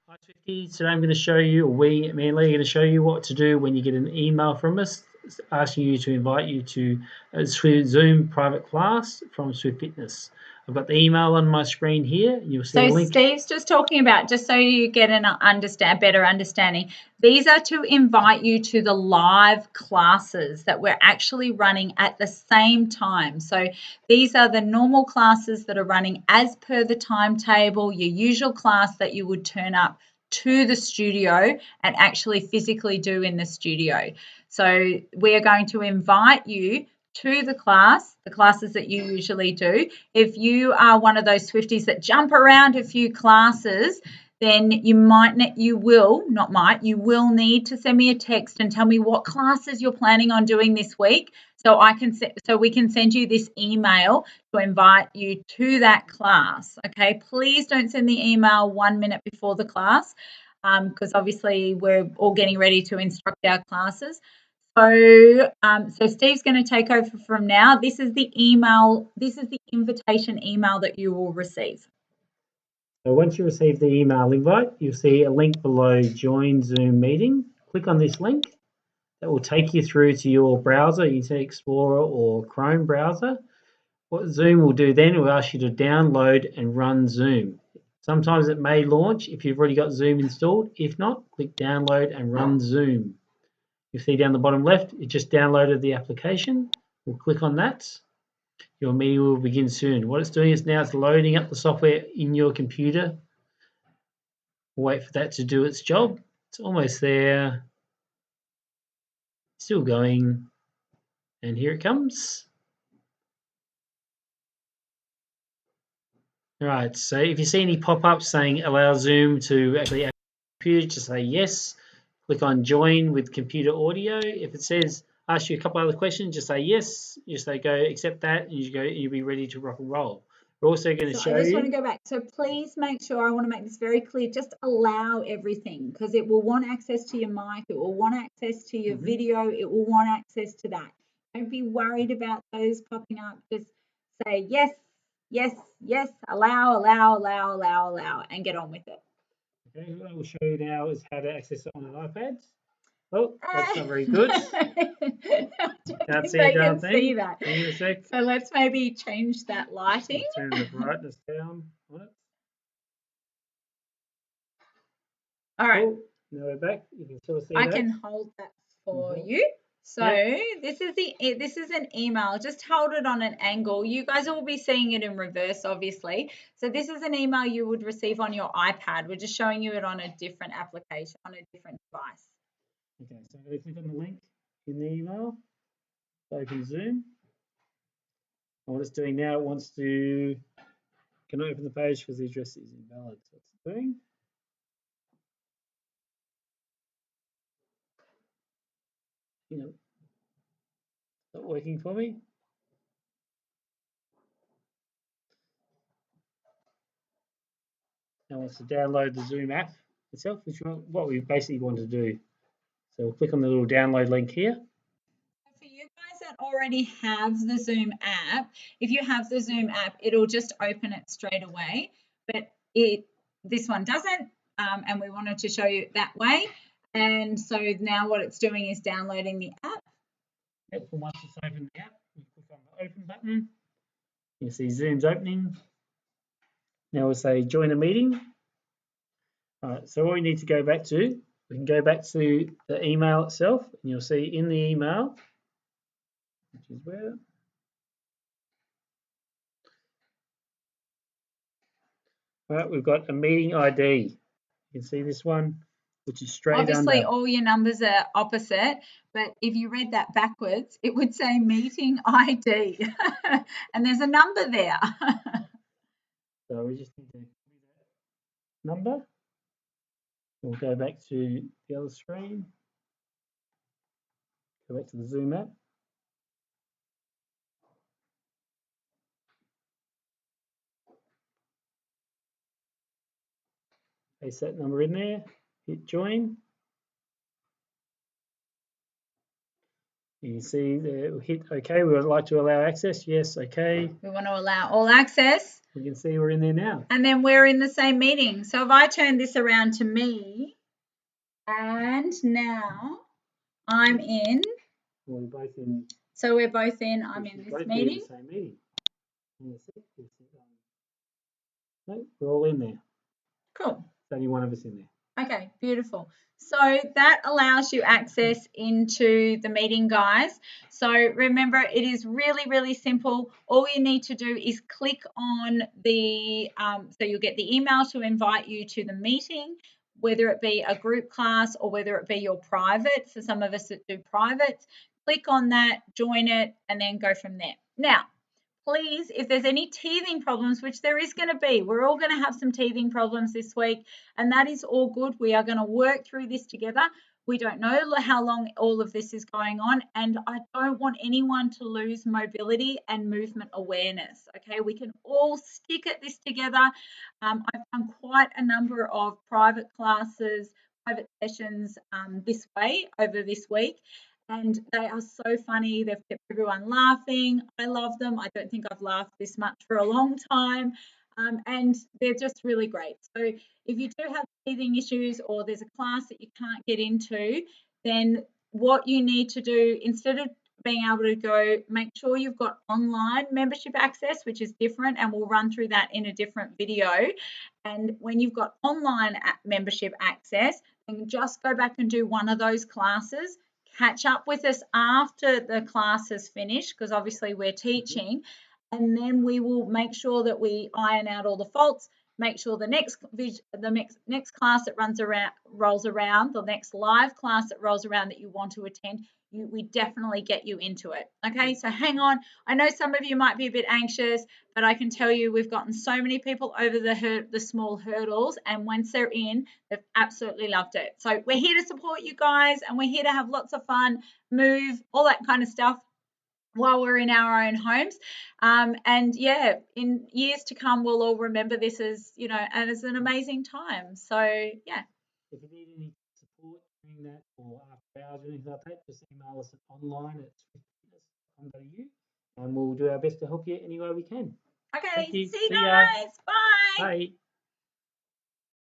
Hi Swifty, today I'm going to show you, or me and Lee are going to show you what to do when you get an email from us asking you to invite you to a Zoom private class from Swift Fitness. I've got the email on my screen here. You'll see a So link. Steve's just talking about, just so you get a better understanding, these are to invite you to the live classes that we're actually running at the same time. So these are the normal classes that are running as per the timetable, your usual class that you would turn up to the studio and actually physically do in the studio. So we are going to invite you to the classes that you usually do. If you are one of those Swifties that jump around a few classes, then you will need to send me a text and tell me what classes you're planning on doing this week, so we can send you this email to invite you to that class. Okay, please don't send the email 1 minute before the class, because obviously we're all getting ready to instruct our classes. So Steve's going to take over from now. This is the invitation email that you will receive. So once you receive the email invite, you'll see a link below Join Zoom Meeting. Click on this link. That will take you through to your browser, Internet Explorer or Chrome browser. What Zoom will do then, it will ask you to download and run Zoom. Sometimes it may launch if you've already got Zoom installed. If not, click download and run Zoom. You'll see down the bottom left, it just downloaded the application. We'll click on that. Your meeting will begin soon. What it's doing is now it's loading up the software in your computer. We'll wait for that to do its job. It's almost there. Still going. And here it comes. All right, so if you see any pop-ups saying allow Zoom to actually access the computer, just say yes. Click on join with computer audio. If it says ask you a couple other questions, just say yes. You say go accept that, and you'll be ready to rock and roll. We're also going to show you. I just want to go back. So please make sure, I want to make this very clear, just allow everything, because it will want access to your mic, it will want access to your video, it will want access to that. Don't be worried about those popping up. Just say yes, yes, yes, allow, and get on with it. Okay, what I will show you now is how to access it on an iPad. Oh, that's not very good. Can't see a damn thing. See that. Give me a sec. So let's maybe change that lighting. Turn the brightness down on it. All right. Oh, now we're back. You can still see I can hold that for you. So this is an email. Just hold it on an angle. You guys will be seeing it in reverse, obviously. So this is an email you would receive on your iPad. We're just showing you it on a different application, on a different device. Okay, so I'm going to click on the link in the email. Open Zoom. And what it's doing now, it wants to can open the page because the address is invalid. So what's it doing? It's not working for me. Now it wants to download the Zoom app itself, which is what we basically want to do. So we'll click on the little download link here. For you guys that already have the Zoom app, if you have the Zoom app, it'll just open it straight away. But this one doesn't, and we wanted to show you that way. And so now what it's doing is downloading the app. Yep, and once it's opened the app, you click on the open button. You see Zoom's opening. Now we'll say join a meeting. All right, so what we need to go back to, we can go back to the email itself, and you'll see in the email, which is where? All right, we've got a meeting ID. You can see this one, which is straight Obviously, under. all your numbers are opposite, but if you read that backwards, it would say meeting ID, and there's a number there. So we just need to copy that number. We'll go back to the other screen. Go back to the Zoom app. Paste that number in there. Hit join. You can see hit OK. We would like to allow access. Yes, OK. We want to allow all access. We can see we're in there now. And then we're in the same meeting. So if I turn this around to me, and now I'm in. We're both in. So we're both in. I'm in this meeting. The same meeting. No, we're all in there. Cool. There's only one of us in there. Okay, beautiful. So that allows you access into the meeting, guys. So remember, it is really, really simple. All you need to do is click on the, so you'll get the email to invite you to the meeting, whether it be a group class or whether it be your private. For some of us that do privates, click on that, join it, and then go from there. Now, please, if there's any teething problems, which there is going to be, we're all going to have some teething problems this week, and that is all good. We are going to work through this together. We don't know how long all of this is going on, and I don't want anyone to lose mobility and movement awareness. Okay, we can all stick at this together. I've done quite a number of private classes, private sessions this way over this week, and they are so funny. They've kept everyone laughing. I love them. I don't think I've laughed this much for a long time. And they're just really great. So if you do have teething issues or there's a class that you can't get into, then what you need to do, instead of being able to go, make sure you've got online membership access, which is different, and we'll run through that in a different video. And when you've got online membership access, then just go back and do one of those classes. Catch up with us after the class has finished, because obviously we're teaching, and then we will make sure that we iron out all the faults, make sure the next class that rolls around, the next live class that rolls around that you want to attend, we definitely get you into it. Okay, so hang on. I know some of you might be a bit anxious, but I can tell you we've gotten so many people over the small hurdles, and once they're in, they've absolutely loved it. So we're here to support you guys, and we're here to have lots of fun, move, all that kind of stuff while we're in our own homes. And yeah, in years to come, we'll all remember this as, and as an amazing time. So yeah. If you need any support doing that or after hours or anything like that, just email us online at swiftfitness.com.au and we'll do our best to help you any way we can. Okay, See you ya. guys. Bye. Bye.